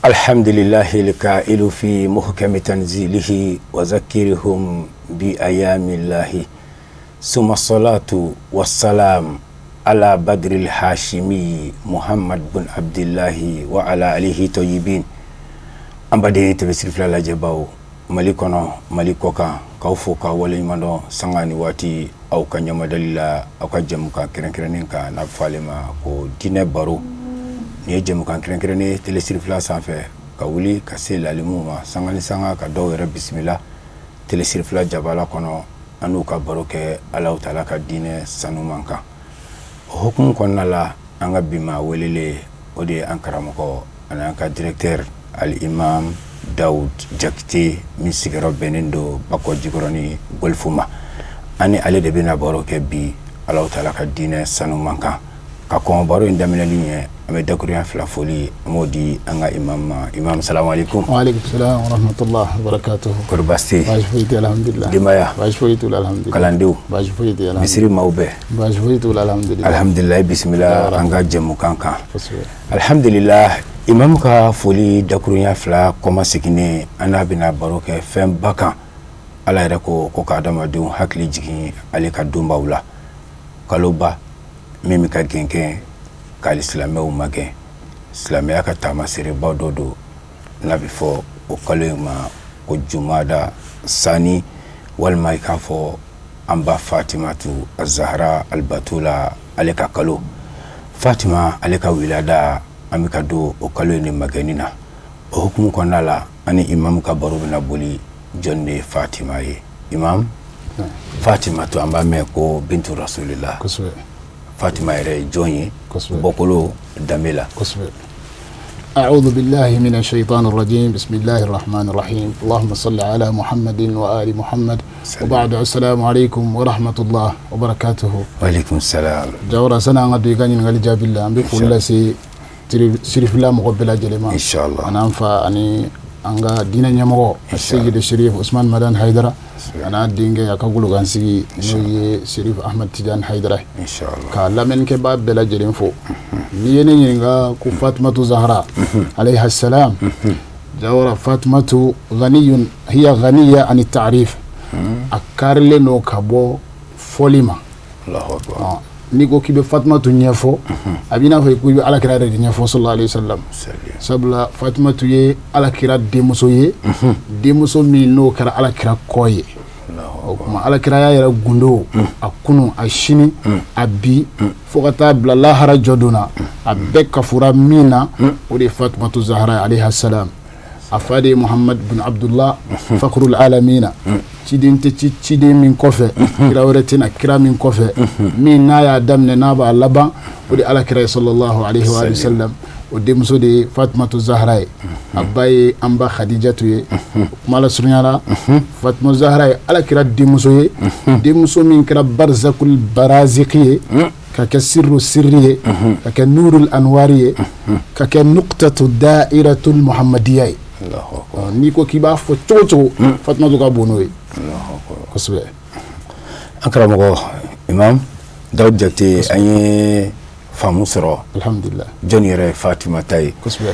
الحمد لله القائل في محكم تنزيله وذكرهم بأيام الله ثم الصلاة والسلام على بدر الهاشمي محمد بن عبد الله وعلى آله طيبين أمبدي تبسير فلا جباو ملكنا ملكوكا كوفوكا وليمانو سانغاني واتي أو كنيما دليلا أو كجمكا كرنكرنينكا نفالما كو دين بارو ni jëm kan kren télé sirfla sanfé ka wuli ka se lalimuma sangani sanga ka do yere bismillah télé sirfla jabala kono anu ka baroke Allah taala ka dine sanu manka hukum konna la anga bima welele odi ankaramako anaka directeur al imam Daoud Jakite misigaro benendo bako jigoroni golfuma ani ale de bina baroke bi Allah taala ka dine sanu manka ka ko baro indamina ligne ame dakuriya fila foli modi anga imam assalamu alaikum wa alaikum salam wa rahmatullah wa barakatuh kurbasti bajfuiti alhamdulillah dimaya bajfuiti alhamdulillah kalandiu bajfuiti alhamdulillah misri maube bajfuiti alhamdulillah alhamdulillah bismillah anga jemu kanka alhamdulillah imam ka foli dakuriya fila koma sikine ana bina baroke fem baka ala yɛrɛ ko ka adamadenw hakili jigin ale ka donbaw la kaloba min ka gɛnkɛn k'ale silamɛw ma gɛn silamɛya ka taama serebaw dɔ don n'a bɛ fɔ o kalo in ma ko jumada sani walima i k'a fɔ an ba fatimatu azahara albatula ale ka kalo fatima ale ka wilada an bɛ ka don o kalo in de magɛnni na o hukumu kɔnɔna la ani imam ka baro bɛna boli jɔn de ye fatima ye imam fatimatu an b'a mɛn ko bintu rasulillah فاطمة رجوني بقولوا دميلا أعوذ بالله من الشيطان الرجيم بسم الله الرحمن الرحيم اللهم صل على محمد وآل محمد وبعد السلام عليكم ورحمة الله وبركاته وعليكم السلام جورا سنة عندي كان ينقل جاب الله بقول لا سي سيرف لا مقبلة جلما إن شاء الله أنا أنفع أني أنغا دينا نمو السيد الشريف عثمان مدان حيدرة أنا دينجي أكقول غانسي نوي شريف أحمد تيجان حيدرة إن شاء الله كلا من كباب بلا جرين فو نيني نينغا كو فاطمة زهراء عليها السلام جورا فاطمة غني هي غنية عن التعريف أكارلي نو كابو فوليما الله أكبر niko kibe Fatimatu nyefo abina fay ku ala kira de nyefo sallallahu alayhi wasallam sabla Fatimatu ye ala kira demuso ye demuso mi no kara ala kira koye kuma ala kira ya yara gundo akunu ashini abi fogata bla la hara joduna abbe kafura mina odi Fatimatu Zahra alayha salam afade Muhammad bin Abdullah fakrul alamina cidin min kofe kira wretina kira min kofe min naya damne naba laban odi ala kira sallallahu alayhi wa sallam odi muso de Fatimatu Zahra abaye amba Khadijatu ye mala sunyala Fatimatu Zahra ala kira de muso min kira barzakul baraziqi ka sirru sirri ka nurul anwari ka nuqtatu da'iratul muhammadiyya niko kiba fo chocho Fatimatu ka bonoy kosbe akramago imam Daoud Jakite anye famu soro alhamdulillah joni yere Fatima tay kosbe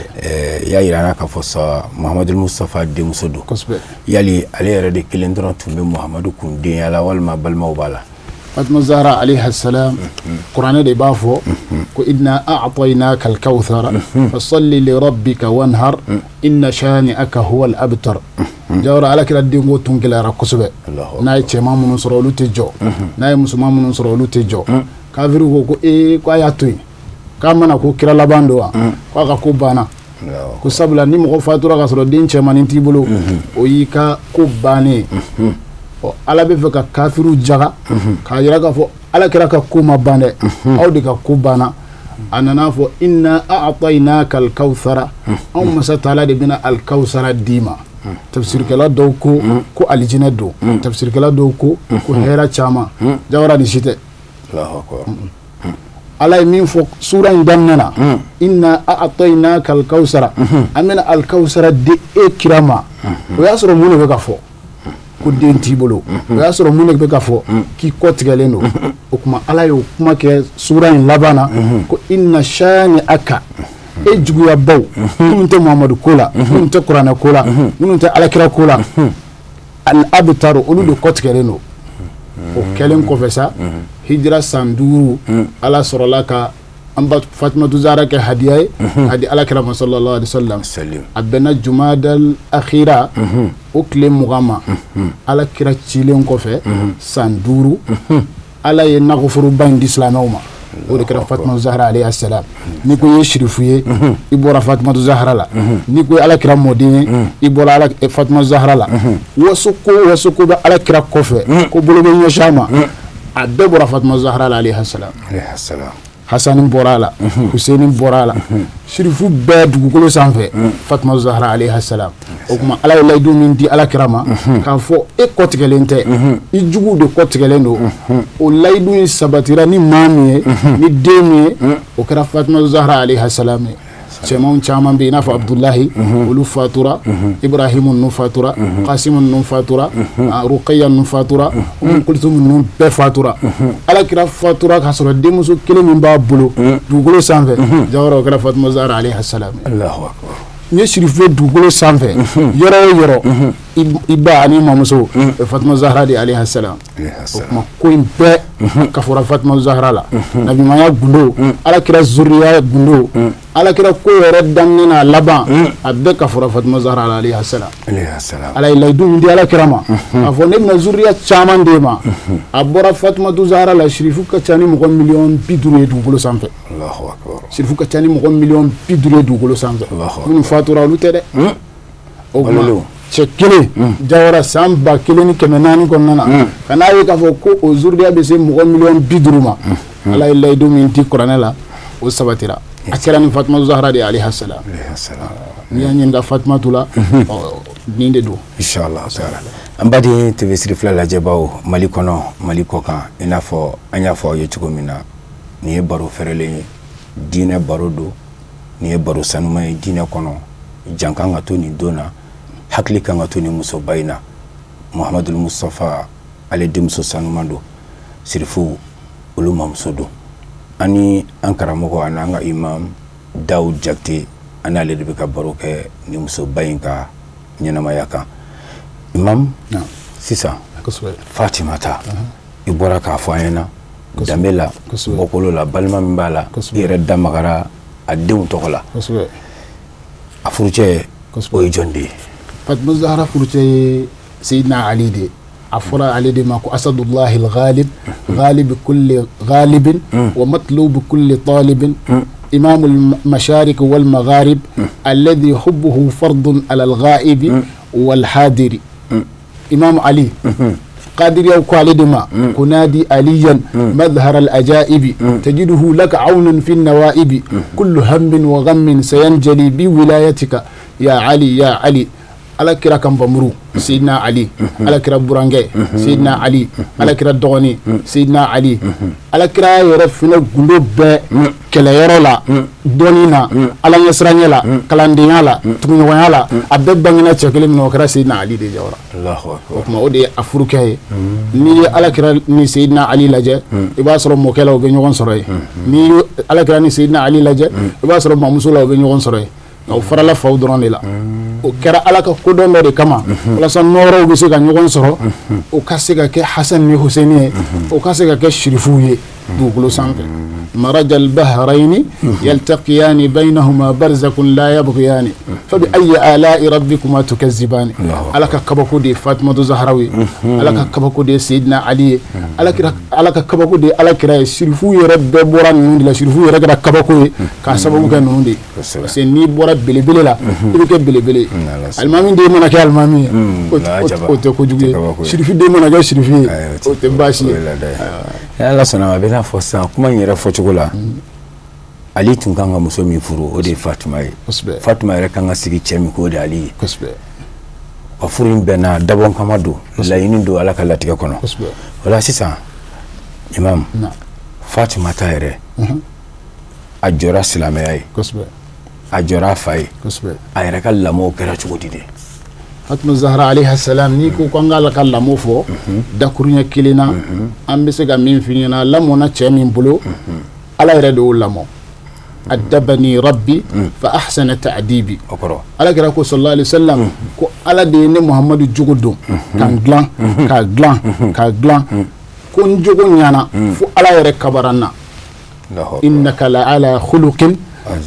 ya irana ka fosa Muhammadul Mustafa de musodo kosbe yali ale yere de kilendron tumbe Muhammadu kun de yala walma balma bala Fatima Zahra عليه السلام قرآن دي بافو إنا أعطيناك الكوثر فصل لربك وانهر إن شانئك هو الأبتر جاور على كلا دينغو تنكلا ركسبه ناي تشمام نصرولو تجو ناي مسمام نصرولو تجو كافرو كو كو ياتوي كما نكو كلا لاباندوا كو كو بانا ko sabla ni mo fatura ka soro din chemani tibulu o yika ko bane o ala be fe ka kafiru jaga ka yira ka fo ala kira ka kuma bane awdi ka kubana anana fo inna a'tainaka al-kauthara aw masatala de bina al-kauthara dima tafsir kala do ko aljina do tafsir kala do ko hera chama jawara ni shite Allahu akbar ala min fo sura indannana inna a'tainaka al-kauthara amina al-kauthara de ekrama o yasoro mun be ka fo ko denti bolo o yasoro mun be ka fo ki kotigaleno o kuma ala yo kuma ke sura in labana ko inna shani aka e juguya baw minnu tɛ Muhamadu ko la minnu tɛ kuranɛ ko la minnu tɛ alakira ko la al abtaru olu de kɔtigɛlen don o kɛlen kɔfɛ sa hijira san 5 ala sɔrɔla ka Fatimatu Zahra kɛ hadiya ye hadi alakira sallallahu alaihi wasallam a bɛnna Jumadal akhira o tile 20 ma alakira cilen kɔfɛ san 5 ala ye nakɔfuruba in di silamɛw ma o de kɛra Fatimatu Zahra alayhi salam ni ko ye shirifu ye i bɔra Fatimatu Zahra la ni ko alakira mɔden ye i bɔra Fatimatu Zahra la waso ko bɛ alakira kɔfɛ ko bolo bɛ ɲɛsin ma a bɛɛ bɔra Fatimatu Zahra la alayhi salam Hasani bɔra la Husaini bɔra la shirifu bɛɛ dugukolo sanfɛ Fatimatu Zahra alayhi salam o kuma ala ye layidu min di alakira ma k'a fɔ e kɔtigɛlen tɛ i juguw de kɔtigɛlen don o layidu in sabatira ni maa min ye ni den min ye o kɛra Fatimatu Zahra alayhi salam ye cɛmanw caman bɛ yen i n'a fɔ Abdullahi olu fatura Ibrahimu ninnu fatura Qasimu ninnu fatura Ruqayya ninnu fatura Kulthum ninnu bɛɛ fatura alakira fatura k'a sɔrɔ denmuso kelen min b'a bolo dugukolo sanfɛ jawara o kɛra Fatimatu Zahra alayhi salam Allahu akbar ni shirifu dugukolo sanfɛ yɔrɔ o yɔrɔ i ba ani mamuso Fatimatu Zahra de alayhi salam o kuma ko in bɛɛ ka fɔra Fatimatu Zahra la nabimaya gundo alakira zuriya gundo alakira ko yɛrɛ daminɛ n'a laban a bɛɛ ka fɔra Fatimatu Zahra la alayhi salam ala ye layidu min di alakira ma a fɔ ne bɛna zuriya caman d'e ma a bɔra Fatimatu Zahra la shirifu ka ca ni mɔgɔ 50 ye dugukolo sanfɛ shirifu ka ca ni mɔgɔ 50 ye dugukolo sanfɛ minnu fatura olu tɛ dɛ o kuma cɛ kelen jawara san 1400 kɔnɔna na ka n'a ye k'a fɔ ko o zuriya bɛ se mɔgɔ 50 ma ala ye layidu min di kuranɛ la o sabatira a kɛra ni Fatimatu Zahra de alayhi salam n'i y'a ɲininka Fatimatu la nin de don inshallah taala an b'a di TV siri fila lajɛbaaw Mali kɔnɔ Mali kɔ kan i n'a fɔ an y'a fɔ aw ye cogo min na nin ye baro fɛrɛlen ye diinɛ baro don nin ye baro sanuma ye diinɛ kɔnɔ jan kan ka to nin don na hakili kan ka to nin musoba in na Muhammadul Mustafa ale denmuso sanuma don sirifu olu mamuso don ani an karamɔgɔ ani an ka imam Dawud Jakite ani ale de bɛ ka baro kɛ nin musoba in ka ɲɛnamaya kan imam sisan Fatimata i bɔra k'a fɔ an ɲɛna danbe la bɔkolo la balima min b'a la i yɛrɛ damagara a denw tɔgɔ la a furucɛ o ye jɔn de ye Fatimatu Zahra furucɛ ye Seydina Ali de a fɔra ale de ma ko Asadullahi al-Ghalib ghalib kulli ghalibin wa matlub kulli talibin إمام المشارق والمغارب الذي حبه فرض على الغائب والحاضر إمام علي قادر يوكو على دماء كنادي عليا مظهر الأجائب تجده لك عونا في النوائب كل هم وغم سينجلي بولايتك يا علي يا علي على كرا كم بمرو سيدنا علي على كرا برانجي سيدنا علي على كرا دغني سيدنا علي على كرا يرفنا قلوب كلا يرولا دونينا على يسرانيا لا كلاندينا لا تمنويا لا أبد بنينا تشكل من وكرا سيدنا علي دي جورا الله أكبر وكما أودي أفريقيا ني على كرا ني سيدنا علي لجأ يبصر موكلا وبينيون سراي ني على كرا ني سيدنا علي لجأ يبصر ماموسولا وبينيون سراي أو فرلا فودران لا وكرا على كودون ده كمان ولا سنورو بيسي كان يوغن سرو وكاسيكا كي حسن ني حسيني وكاسيكا كي شريفوي دوغلو سانك مرج البحرين يلتقيان بينهما برزق لا يبغيان فبأي آلاء ربكما تكذبان على كبكو دي فاطمة الزهراوي على كبكو دي سيدنا علي على كبكو دي على كرا شريفوي رب بوران نوندي لا شريفوي رب كبكو كاسبو كان نوندي سني بورا بلي بلي لا يبقى بلي بلي المامين دي منا كي المامين وتكوجي شريفي دي منا كي شريفي وتباشي Allah sana bena fosa kuma nyera fochugula Ali tun kan ga muso min furu o de Fatima ye Fatima yɛrɛ kan ga sigi cɛ min ko de Ali wa furu in bɛnna dabɔn kama don laɲini don Ala ka latigɛ kɔnɔ wala sisan imam Fatima ta yɛrɛ a jɔra silamɛya ye a jɔra a fa ye a yɛrɛ ka lamɔw kɛra cogo di de Fatima Zahra alayha salam ni ko kangala ka lamɔ fɔ dakurunya kelena an bɛ se ka min f'i ɲɛna lamɔ na cɛ min bolo Ala yɛrɛ de y'o lamɔ أدبني ربي فأحسن تأديبي أقرأ على كده صلى الله عليه وسلم كو على دين محمد جوجدو كان غلان كون جوجو نيانا فو على يرك كبرنا إنك لعلى خلق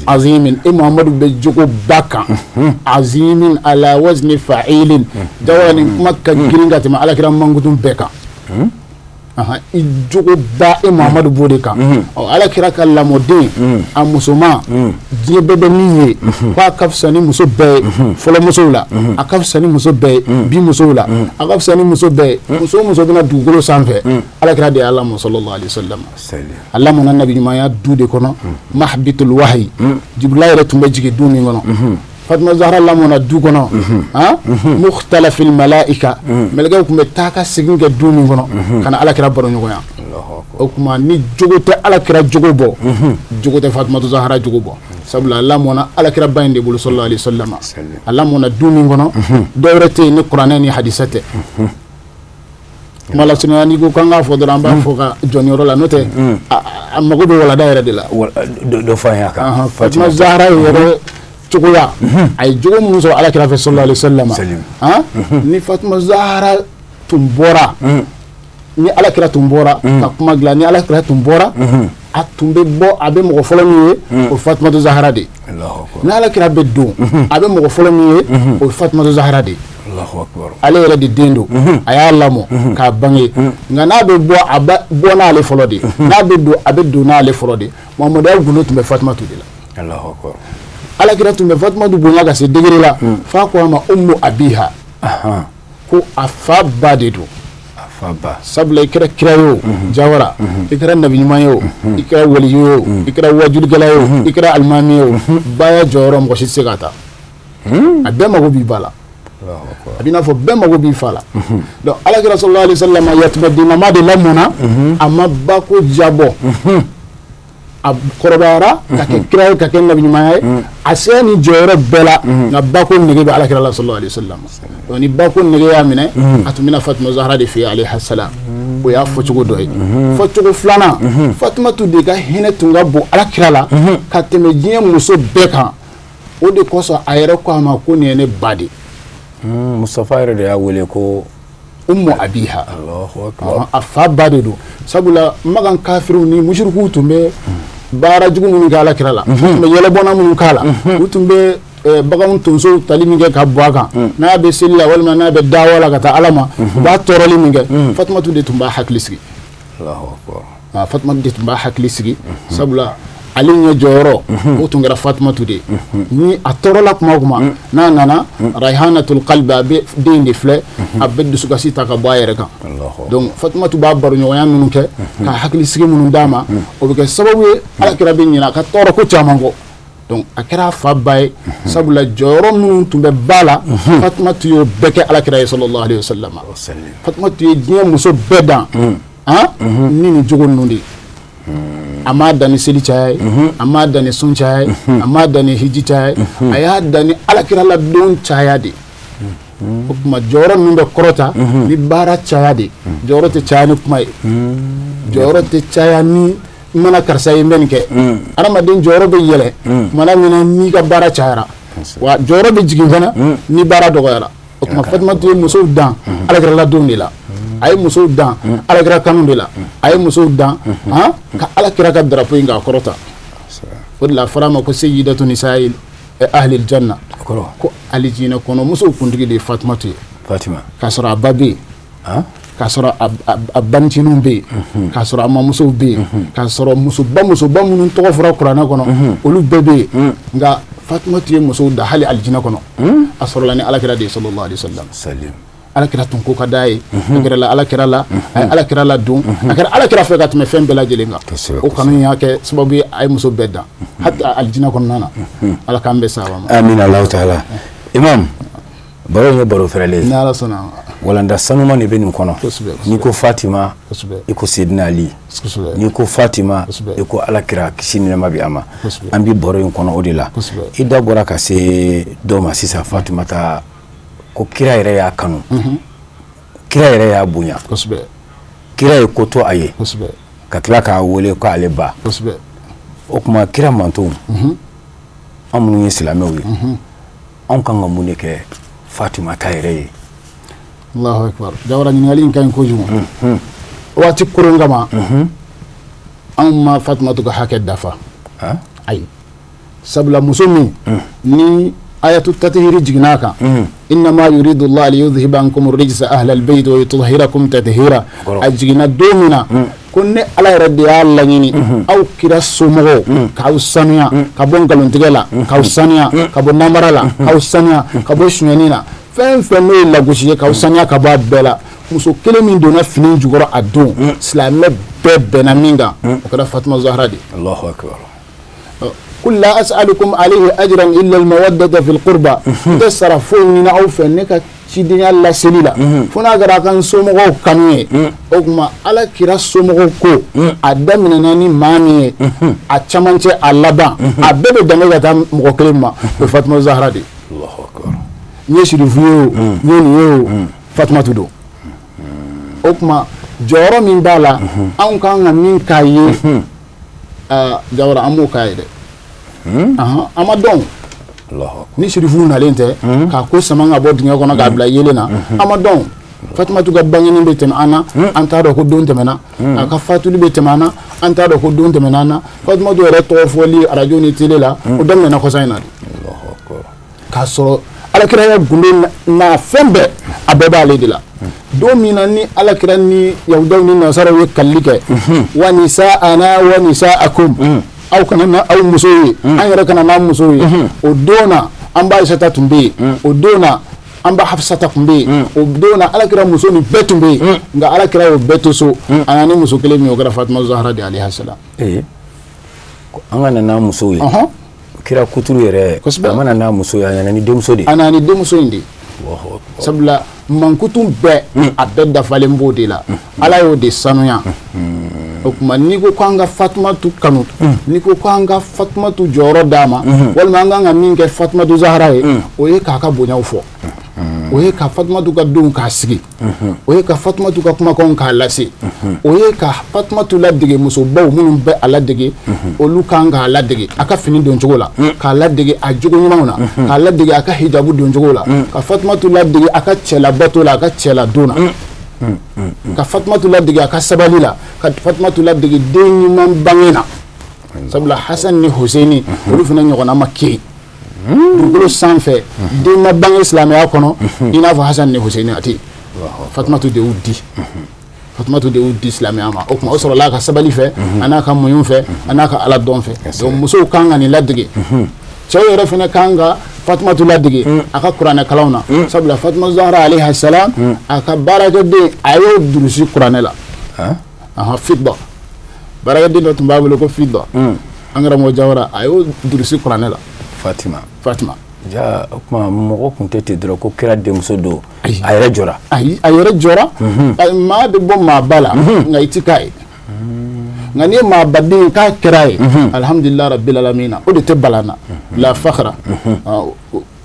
عظيم محمد بجوجو باكا عظيم على وزن فعيل دوان مكة جرينغاتي ما على كده مانغوتون بكا ijogo ba Muhammadu Bodeka ala kira kala modin a musoma diye bebe niye kwa kafsani muso be folo muso la akafsani muso be bi muso la akafsani muso be muso bina dugolo sanfɛ ala kira de Allah sallallahu alaihi wasallam Allah mun nabi ma ya du de kono mahbitul wahyi jibril yɛrɛ tun bɛ jigin du min kɔnɔ Fatima Zahra lamɔna du kɔnɔ mukhtalafil malaika melekɛw tun bɛ taa ka segin kɛ du min kɔnɔ kana ala kira baro ɲɔgɔnya o kuma ni jogo tɛ ala kira jogo bɔ jogo tɛ Fatima Zahra jogo bɔ sabula lamɔna ala kira ba in de bolo sallallahu alaihi wasallam lamɔna du min kɔnɔ dɔw yɛrɛ tɛ yen ni kuranɛ ni hadisa tɛ mala sinaya ni ko kan ka fɔ dɔrɔn an b'a fɔ ka jɔnyɔrɔ la n'o tɛ a mago bɛ walada yɛrɛ de la dɔ fɔ an y'a kan Fatima Zahra yɛrɛ cogoya ay jogo mun sɔrɔ ala kira fɛ sallallahu alaihi wasallam ni Fatima Zahra tun bɔra ni ala kira tun bɔra ka kuma dilan ni ala kira tun bɔra a tun bɛ bɔ a bɛ mɔgɔ fɔlɔ min ye o Fatima Zahra de ni ala kira bɛ don a bɛ mɔgɔ fɔlɔ min ye o Fatima Zahra de ale yɛrɛ de den don a y'a lamɔ k'a bange nka n'a bɛ bɔ a bɔ n'ale fɔlɔ de n'a bɛ don a bɛ don n'ale fɔlɔ de Muhamadu ya gundo tun bɛ Fatima de la ala kira tun bɛ Fatima bonya ka se degré la fa ko ma ummu abiha ko a fa ba de do sabula ikira kira yo jawara ikira nabi ɲuman yo ikira wali yo ikira wajudgala yo ikira almami yo baya jɔyɔrɔ mɔgɔ si tɛ se ka ta a bɛɛ mago b'i ba la a b'i n'a fɔ bɛɛ mago b'i fa la donc ala kira sallallahu alaihi wasallam yatimɛdinama de lamɔna a ma ba ko jabɔ a kɔrɔbayara ka kɛ kira ye ka kɛ nabi ɲuman ye a se ni jɔyɔrɔ bɛɛ la nka ba ko nege bɛ ala kira la sallallahu alaihi wasallam donc ni ba ko nege y'a minɛ a tun bɛna Fatima Zahra de fɛ yen alayhi salam o y'a fɔcogo dɔ ye fɔcogo filanan Fatima tu de ka hinɛ tun ka bon ala kira la ka tɛmɛ diɲɛ muso bɛɛ kan o de kosɔn a yɛrɛ ko a ma ko nin ye ne ba de Mustafa yɛrɛ de y'a wele ko ummu abiha a fa ba de don sabula magan kafiru ni mushriku tun bɛ baara jugu minnu kɛ ala kira la u tun bɛ yɛlɛbɔnna minnu k'a la u tun bɛ baganw tonso tali min kɛ ka bɔ a kan n'a bɛ seli la walima n'a bɛ dawa la ka taa ala ma u b'a tɔɔrɔli min kɛ Fatumatu de tun b'a hakili sigi Fatumatu de tun b'a hakili sigi sabula ale ɲɛ jɔyɔrɔ o tun kɛra Fatumatu de ni a tɔɔrɔla kuma o kuma n'a nana Rayhanatul qalbi a bɛ den de filɛ a bɛ dusukasi ta ka bɔ a yɛrɛ kan donc Fatumatu b'a baroɲɔgɔnya minnu kɛ ka hakili sigi minnu d'a ma o bɛ kɛ sababu ye ala kira bɛ ɲinɛ a ka tɔɔrɔ ko caman kɔ donc a kɛra fa ba ye sabula jɔyɔrɔ minnu tun bɛ ba la Fatumatu y'o bɛɛ kɛ ala kira ye sallallahu alaihi wasallam Fatumatu ye diɲɛ muso bɛɛ dan ni nin jogo ninnu de a ma dan ni seli caya ye a ma dan ni sun caya ye a ma dan ni hiji caya ye a y'a dan ni alakira la don caya de o kuma jɔyɔrɔ min bɛ kɔrɔta ni baara caya de jɔyɔrɔ tɛ caya ni kuma ye jɔyɔrɔ tɛ caya ni mana karisa ye n bɛ nin kɛ adamaden jɔyɔrɔ bɛ yɛlɛ kumana min na n'i ka baara cayara wa jɔyɔrɔ bɛ jigin fana ni baara dɔgɔyara o kuma Fatumatu ye musow dan alakira la don de la a ye musow dan alakira kanu de la a ye musow dan ka alakira ka darapo in k'a kɔrɔta o de la a fɔra a ma ko sayyidatu nisa'i ahlil janna ko alijinɛ kɔnɔ musow kuntigi de ye Fatumatu ye k'a sɔrɔ a ba bɛ yen k'a sɔrɔ a baniciniw bɛ yen k'a sɔrɔ a mamusow bɛ yen k'a sɔrɔ musoba minnu tɔgɔ fɔra kuranɛ kɔnɔ olu bɛɛ bɛ yen nka Fatumatu ye musow da hali alijinɛ kɔnɔ a sɔrɔla ni alakira de ye sallallahu alaihi wasallam alakira tun ko ka d'a ye a kɛra la alakira la a ye alakira la dun a kɛra alakira fɛ ka tɛmɛ fɛn bɛɛ lajɛlen kan o kanu y'a kɛ sababu ye a ye muso bɛɛ dan hali alijinɛ kɔnɔna na ala k'an bɛɛ saba ma amina Allahu taala imam baro ye baro fɛrɛlen ni ala sɔnna walanda sanuma de bɛ nin kɔnɔ n'i ko Fatima i ko Seydina Ali n'i ko Fatima i ko alakira kisi ni nɛɛma bɛ a ma an bi baro in kɔnɔ o de la i da bɔra ka se dɔ ma sisan Fatima ta ko kira yɛrɛ y'a kanu kira yɛrɛ y'a bonya kira ye ko to a ye ka tila k'a wele ko ale ba o kuma kira manto an minnu ye silamɛw ye an kan ka mun de kɛ Fatumata yɛrɛ ye. Allahu akbar. Jawara ɲininkali in ka ɲi kojugu. Waati koron kama an ma Fatumata ka hakɛ dafa. Ayi. Sabula muso min ni ayatu tathiri jiginna kan innama yuridu Allah li yudhhiba ankum ar-rijsa ahla al-bayt wa yutahhirakum tathira. A jiginna don min na ko ne Ala yɛrɛ de y'a laɲini aw kira somɔgɔw k'aw sanuya ka bɔ nkalontigɛ la k'aw sanuya ka bɔ namara la k'aw sanuya ka bɔ suɲɛni na fɛn fɛn n'o ye lagosi ye k'aw sanuya ka bɔ a bɛɛ la. Muso kelen min donna fini jukɔrɔ a don silamɛ bɛɛ bɛnna min kan o kɛra Fatuma Zahra de. Allahu akbar. قل لا أسألكم عليه أجرا إلا المودة في القربى تصرفون من أوفى نك شدنا الله سليلا فنا غرا كان سومغو كانوي أكما على كرا سومغو كو أدمنا ناني ماني أتشمانتي اللبا أبدا دمجة تام مغوكلما فاطمة الزهراء دي. الله أكبر. يشري فيو يو فاطمة تدو أكما جورا من بالا أون كان من كاي جورا أمو كاي دي. Ama dɔn ni shirifu nalen tɛ ka ko sama ka bɔ dingɛ kɔnɔ k'a bila yelen na ama dɔn Fatumatu ka bangeni bɛ tɛmɛ an na an t'a dɔn ko don tɛmɛna a ka fatuli bɛ tɛmɛ an na an t'a dɔn ko don tɛmɛna an na Fatumatu yɛrɛ tɔgɔ fɔli radio ni télé la o daminɛna kɔsa in na de k'a sɔrɔ Alakira ya gunde na fɛn bɛɛ a bɛɛ b'ale de la don min na ni Alakira ni Yahudaw ni Nasaraw ye kalili kɛ wa nisa'ana wa nisa'akum aw kana na aw muso ye an yɛrɛ kana na muso ye o don na an ba Aisata tun bɛ yen o don na an ba Hafsata tun bɛ yen o don na Alakira muso ni bɛɛ tun bɛ yen nka Alakira y'o bɛɛ to so a nana ni muso kelen min o kɛra Fatuma Zahra de alayha salam. An ka nana muso ye kira kuturu yɛrɛ a ma nana muso ye a nana ni denmuso de. A nana ni denmuso in de. Sabula mankutu bɛɛ a bɛɛ dafalen b'o de la Ala y'o de sanuya. O kuma n'i ko k'an ka Fatumatu kanu n'i ko k'an ka Fatumatu jɔyɔrɔ d'a ma walima an kan ka min kɛ Fatumatu Zahra ye o ye k'a ka bonyaw fɔ o ye ka Fatumatu ka denw k'a sigi o ye ka Fatumatu ka kumakanw k'a lase o ye ka Fatumatu ladege musobaw minnu bɛ a ladege olu kan k'a ladege a ka fini don cogo la k'a ladege a jogo ɲumanw na k'a ladege a ka hijabu don cogo la ka Fatumatu ladege a ka cɛlabato la a ka cɛladon na ka Fatumatu ladege a ka sabali la ka Fatumatu ladege den ɲuman bange na sabula Hasan ni Husaini olu fana ɲɔgɔnna ma kɛ dugukolo sanfɛ den ma bange silamɛya kɔnɔ i n'a fɔ Hasan ni Husaini a tɛ yen Fatumatu de y'u di Fatumatu de y'u di silamɛya ma o kuma o sɔrɔla a ka sabali fɛ a n'a ka muɲu fɛ a n'a ka Ala dɔn fɛ donc musow kan ka nin ladege cɛw yɛrɛ fana kan ka Fatumatu ladege a ka kuranɛ kalanw na sabula Fatuma Zahra alayha salam a ka baarakɛden a y'o durusi kuranɛ la fidda baarakɛden dɔ tun b'a bolo ko fidda an karamɔgɔ Jawara a y'o durusi kuranɛ la Fatima ja o kuma mɔgɔ kun tɛ ten dɔrɔn ko kira denmuso don a yɛrɛ jɔra ayi a yɛrɛ jɔra maa bɛ bɔ maa ba la nka i ti k'a ye nka n'i ye maa baden k'a kɛra ye alhamdulilahi rabbil alamina o de tɛ balana la fakhra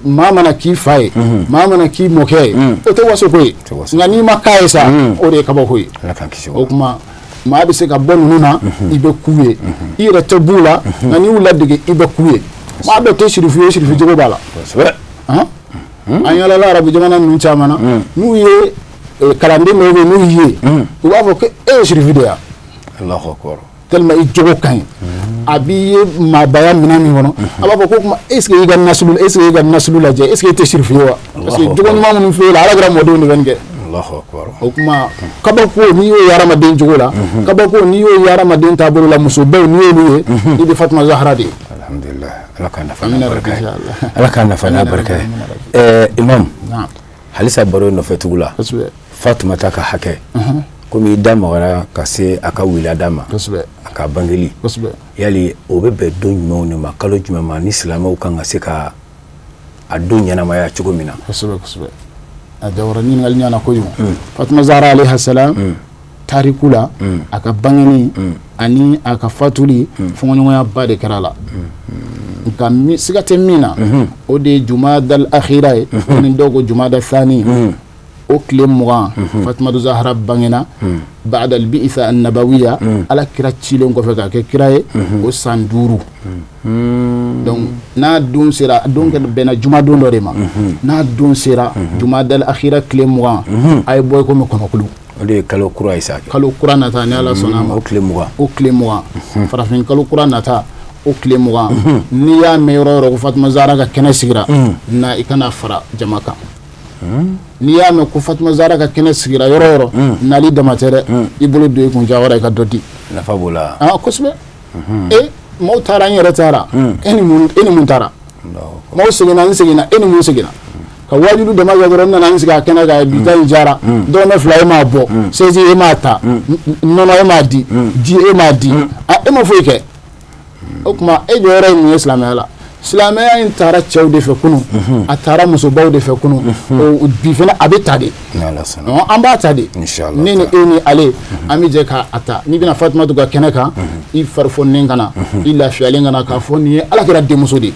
maa mana k'i fa ye maa mana k'i mɔkɛ ye o tɛ waso ko ye nka n'i ma k'a ye sa o de ye kabako ye o kuma maa bɛ se ka bɔ ninnu na i bɛ k'u ye i yɛrɛ tɛ b'u la nka n'i y'u ladege i bɛ k'u ye maa bɛ kɛ sirifu ye sirifu jogo b'a la an yalala arabu jamana ninnu caman na n'u ye kalanden dɔw bɛ n'u ye u b'a fɔ ko e ye sirifu de ya tellement i jogo ka ɲi a b'i ye maabaya minɛn min kɔnɔ a b'a fɔ ko kuma est ce que i ka nasulu lajɛ est ce que i tɛ sirifu ye wa parce que jogo ɲuman minnu filɛ la Alakira mɔdenw de bɛ nin kɛ o kuma kabako n'i y'o ye hadamaden jogo la kabako n'i y'o ye hadamaden taabolo la musobaw n'i y'olu ye i bɛ Fatuma Zahra de ye alhamdulillah Ala ka nafa n'a barika ye Ala ka nafa n'a barika ye imam halisa baro nɔfɛ tugu la Fatumata ka hakɛ komi i da magara ka se a ka wilada ma a ka bangeli yali o bɛ bɛn don jumɛnw de ma kalo jumɛn ma ni silamɛw kan ka se ka a don ɲɛnamaya cogo min na kosɛbɛ a Jawara ɲininkali ɲɛna kojugu Fatuma Zahra alayha salam tariku la a ka bangeni ani a ka fatuli fɔɲɔgɔnya ba de kɛra la nka siga tɛ min na o de ye Jumadal akhira ye ni dɔw ko Jumada thani o tile 20 Fatimatu Zahra bangena بعد البعثة النبوية على كرا تشيلون كفكا كرا o san 5 donc na don sera donc bena juma don do rema na don sera juma dal akhira tile 20 ay boy ko kono kulu ode kalo kura isa kalo kura nata ni ala sona o tile 20 farafin kalo kura nata o tile 20 ni ya meyro ro Fatima Zahra ka kena sigira na ikana fara jamaka ni ya me ko Fatima Zahra ka kena sigira yoro nali damatere ibulu do ko jawara ka dodi na fabula kosbe mo tara nyere tara eni mun tara mo segina eni mun segina ka wajidu dama ga na nan siga kena ga bitan jara do na fly ma bo sezi e mata nono e ma di e ma di e mo foike o kuma e jore ni islamela silamaya in tara cew de fe kunu a tara muso baw de fe kunu o bi fana abe tade no amba tade inshallah ni eni ale ami je ka ata ni bina Fatima to ga kenaka I farfon nengana illa fi alengana ka foni ala kira de muso de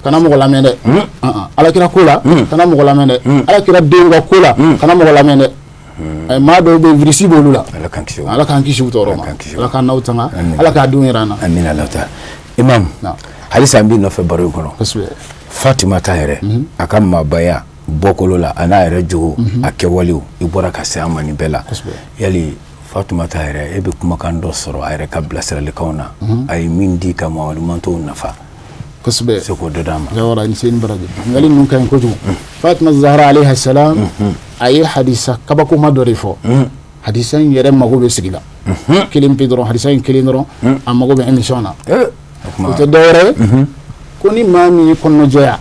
kana mo la mende ala kira kola kana mo la mende ala kira de ngo kola kana mo la mende ma do be virisi bolula ala kan kishi utoro ma ala kan nautanga ala ka dunirana amina Allah ta imam halisa mbi no fe baro kono Fatima Tahire akam mabaya bokolola ana ere jogo akewaliu ibora ka se amani bela yali Fatima Tahire ebe kuma kan do soro ayre ka blasera le kauna ay mindi kama wal manto nafa kasbe se ko dodama jawara ni sen baraje ngali nun kan ko jugo Fatima Zahra alayha salam ay hadisa kabako madori fo hadisan yere mago be sigila kilim pedro hadisan kilinro amago be emisiona ite dore koni mami kono joya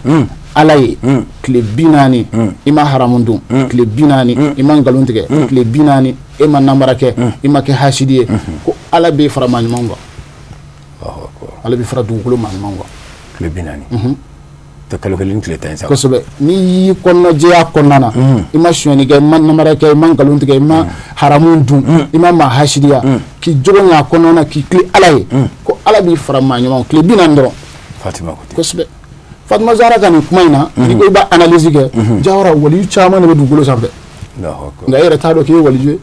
alaye kle binani ima haramundu kle binani ima galuntige kle binani ima namarake ima ke hasidiye ko ala be faraman mango ala be faradu kulo man mango kle binani to kalo kelin kle tan sa ko sobe ni kono joya konana ima shoni ge man namarake ima galuntige ima haramundu ima ma hasidiya ki jogonya konona ki kle alaye ko ala bi faraman mango kle binani do Fatima ko sobe Fatima Zahra kan kumaina ni ko ba analyse ke jawra wali chama ne du gulo sabe nga yere tado ke wali je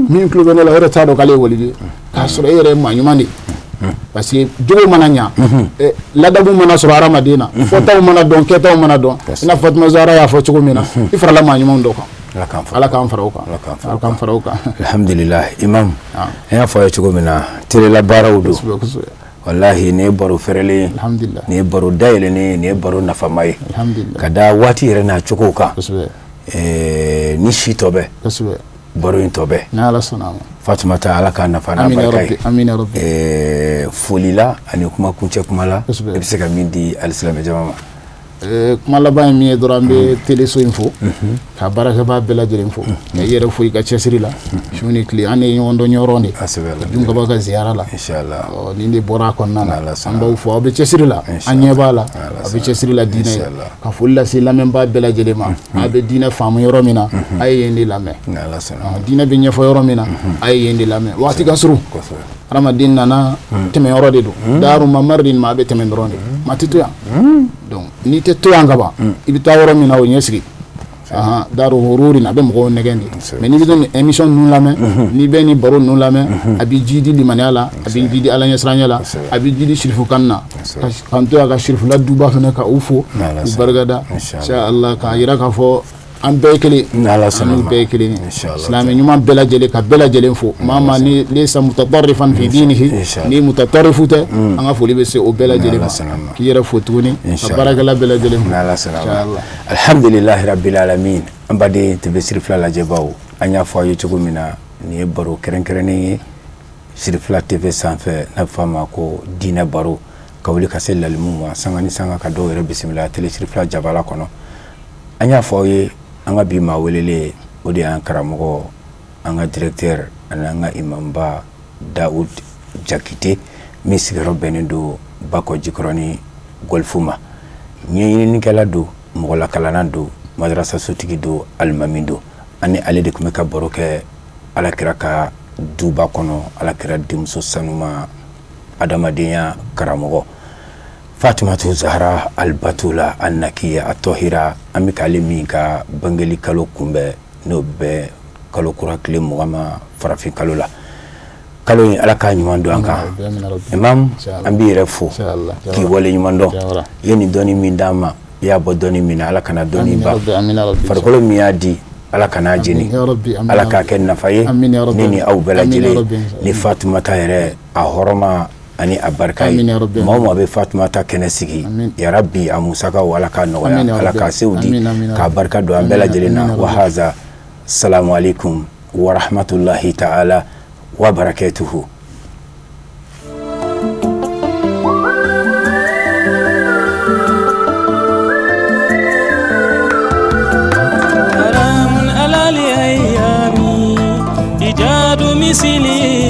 min club ne la yere tado kale wali je ka sura yere ma nyumani parce que jogo mananya ladabu mana sura ara madina fota mana don keta mana don ina Fatima Zahra ya fo chugo mina ifra la ma nyumon do ko ala kan farauka alhamdulillah imam ya fo ya chugo mina tele la barawdo wallahi ne baro ferele alhamdulillah ne baro daile ne baro nafamai alhamdulillah kada wati rena chukoka ni shitobe baro intobe na ala sanama Fatima ta ala ka nafana barkai amina rabbi folila ani kuma kunche kumala ebiseka mindi alislam jama kuma la ba mi dorambe télé so info ka baraka ba bela jere info yere fo ka chesri la shoni kli ane wondo nyoronde junga ba ka ziara la inshallah ni ndi bora kon nana amba fo abe chesri la anye bala abe chesri la dina ka fulla si la memba bela jere ma abe dina famu yoromina ay yendi lame dina be nyefo yoromina ay yendi lame wati kasru Ramadan nana teme yorode do daru mamarin ma be teme ndronde matito ya donc ni te to yangaba ibi taworo mina o nyesri daru hururi na be mo negendi mais ni bidon émission nous la ni be ni baro nous la abi jidi limanala abi jidi ala nyesranyala abi jidi shirfu kanna kanto aga shirfu la duba fana ka ufo bargada insha Allah ka yira ka fo an bekeli an bekeli islam nyuma bela jele ka bela jele fo mama ni laysa mutatarrifan fi dinihi ni mutatarrifuta anga fo libe se o bela jele ki yera fo tuni baraka la bela jele inshallah alhamdulillah rabbil alamin ambade tebe sirfla la jebaw anya fo yu tugumina ni baro kerenkereni sirfla tv sanfe na fama ko dina baro kawli kasel lalmu sangani sanga ka do yere bismillah tele sirfla jabala kono anya fo ye anga bima welele odi an karamogo anga directeur anga imamba Daoud Jakite misigaro benendo bako jikroni golfuma nyini ni kala do mogola kalana do madrasa sotigi do almamindo ani ale de kumeka boroke ala kiraka duba kono ala kira dimso sanuma adamadenya karamogo Fatima Zahra al-Batula an-Nakiya at-Tahira amikali minka bangeli kalo kumbe n'o bɛɛ kalo kura tile 20 ma farafin kalo la kalo in ala k'a ɲuman don an kan imam an b'i yɛrɛ fo k'i wale ɲuman dɔn i ye nin dɔnni min d'an ma i y'a bɔ dɔnni min na ala kana dɔnni ban farikolo min y'a di ala kana jeni ala k'a kɛ nafa ye ne ni aw bɛɛ lajɛlen ni Fatumata yɛrɛ a hɔrɔma ani a barika ye maa o maa bɛ Fatumata kɛnɛ sigi ya rabbi a musakaw ala k'a nɔgɔya ala k'a sew di k'a barika don an bɛɛ lajɛlen na wa haza salamu alaikum wa rahmatullahi ta'ala wa barakatuhu. مثلي